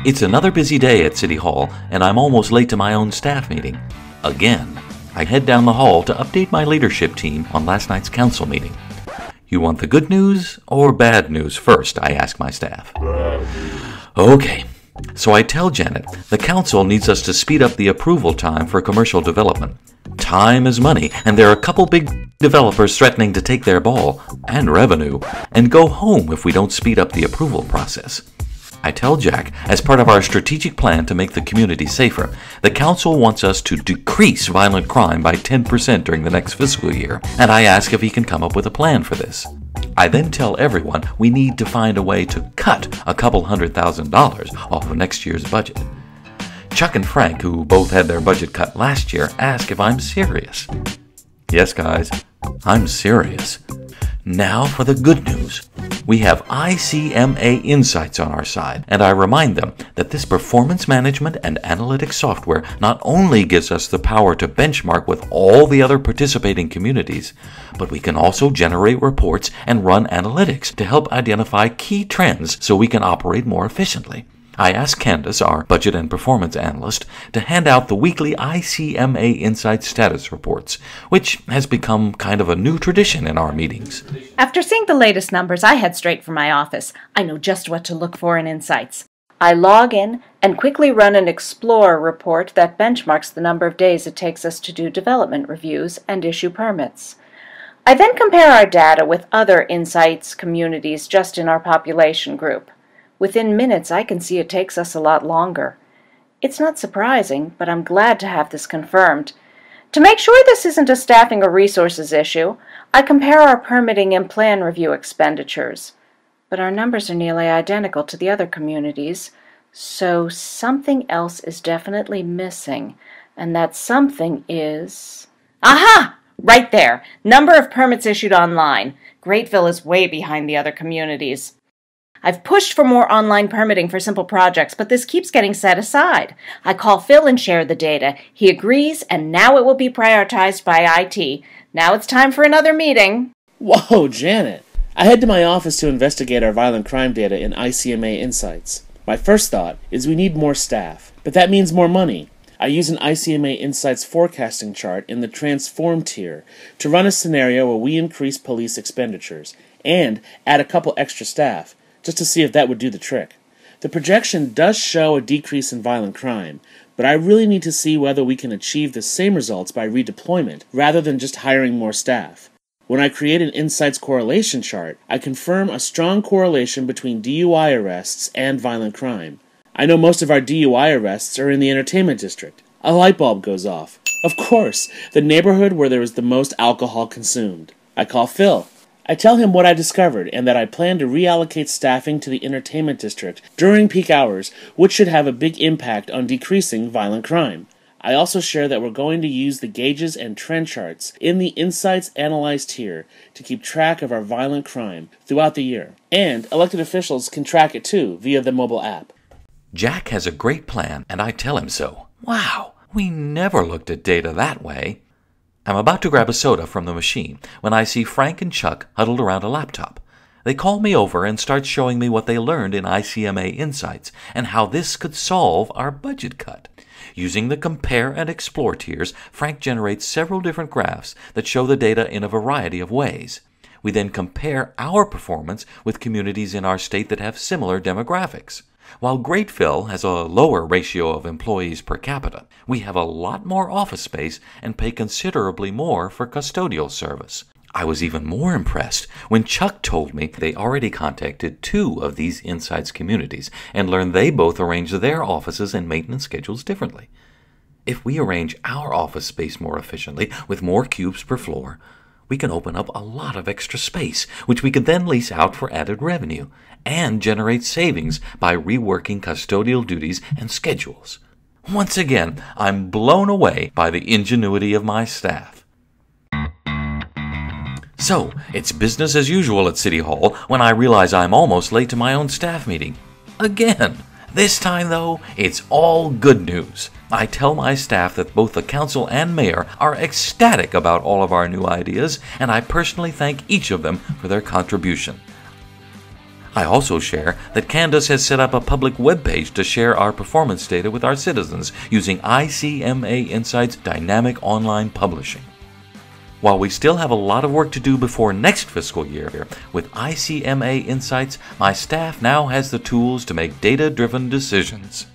It's another busy day at City Hall, and I'm almost late to my own staff meeting. Again. I head down the hall to update my leadership team on last night's council meeting. You want the good news or bad news first? I ask my staff. Okay. So I tell Janet, the council needs us to speed up the approval time for commercial development. Time is money, and there are a couple big developers threatening to take their ball, and revenue, and go home if we don't speed up the approval process. I tell Jack, as part of our strategic plan to make the community safer, the council wants us to decrease violent crime by 10% during the next fiscal year, and I ask if he can come up with a plan for this. I then tell everyone we need to find a way to cut a couple $100,000 off of next year's budget. Chuck and Frank, who both had their budget cut last year, ask if I'm serious. Yes, guys, I'm serious. Now for the good news. We have ICMA Insights on our side, and I remind them that this performance management and analytics software not only gives us the power to benchmark with all the other participating communities, but we can also generate reports and run analytics to help identify key trends so we can operate more efficiently. I asked Candace, our budget and performance analyst, to hand out the weekly ICMA Insights status reports, which has become kind of a new tradition in our meetings. After seeing the latest numbers, I head straight for my office. I know just what to look for in Insights. I log in and quickly run an Explorer report that benchmarks the number of days it takes us to do development reviews and issue permits. I then compare our data with other Insights communities just in our population group. Within minutes, I can see it takes us a lot longer. It's not surprising, but I'm glad to have this confirmed. To make sure this isn't a staffing or resources issue, I compare our permitting and plan review expenditures. But our numbers are nearly identical to the other communities, so something else is definitely missing, and that something is... Aha! Right there! Number of permits issued online. Grateville is way behind the other communities. I've pushed for more online permitting for simple projects, but this keeps getting set aside. I call Phil and share the data. He agrees, and now it will be prioritized by IT. Now it's time for another meeting. Whoa, Janet! I head to my office to investigate our violent crime data in ICMA Insights. My first thought is we need more staff, but that means more money. I use an ICMA Insights forecasting chart in the Transform tier to run a scenario where we increase police expenditures and add a couple extra staff, just to see if that would do the trick. The projection does show a decrease in violent crime, but I really need to see whether we can achieve the same results by redeployment rather than just hiring more staff. When I create an Insights correlation chart, I confirm a strong correlation between DUI arrests and violent crime. I know most of our DUI arrests are in the entertainment district. A light bulb goes off. Of course, the neighborhood where there is the most alcohol consumed. I call Phil. I tell him what I discovered and that I plan to reallocate staffing to the entertainment district during peak hours, which should have a big impact on decreasing violent crime. I also share that we're going to use the gauges and trend charts in the Insights Analyzed tier to keep track of our violent crime throughout the year. And elected officials can track it too via the mobile app. Jack has a great plan, and I tell him so. Wow, we never looked at data that way. I'm about to grab a soda from the machine when I see Frank and Chuck huddled around a laptop. They call me over and start showing me what they learned in ICMA Insights and how this could solve our budget cut. Using the Compare and Explore tiers, Frank generates several different graphs that show the data in a variety of ways. We then compare our performance with communities in our state that have similar demographics. While Grateville has a lower ratio of employees per capita, we have a lot more office space and pay considerably more for custodial service. I was even more impressed when Chuck told me they already contacted 2 of these Insights communities and learned they both arrange their offices and maintenance schedules differently. If we arrange our office space more efficiently with more cubes per floor, we can open up a lot of extra space, which we could then lease out for added revenue, and generate savings by reworking custodial duties and schedules. Once again, I'm blown away by the ingenuity of my staff. So, it's business as usual at City Hall when I realize I'm almost late to my own staff meeting. Again. This time, though, it's all good news. I tell my staff that both the council and mayor are ecstatic about all of our new ideas, and I personally thank each of them for their contribution. I also share that Candace has set up a public webpage to share our performance data with our citizens using ICMA Insights Dynamic Online Publishing. While we still have a lot of work to do before next fiscal year, with ICMA Insights, my staff now has the tools to make data-driven decisions.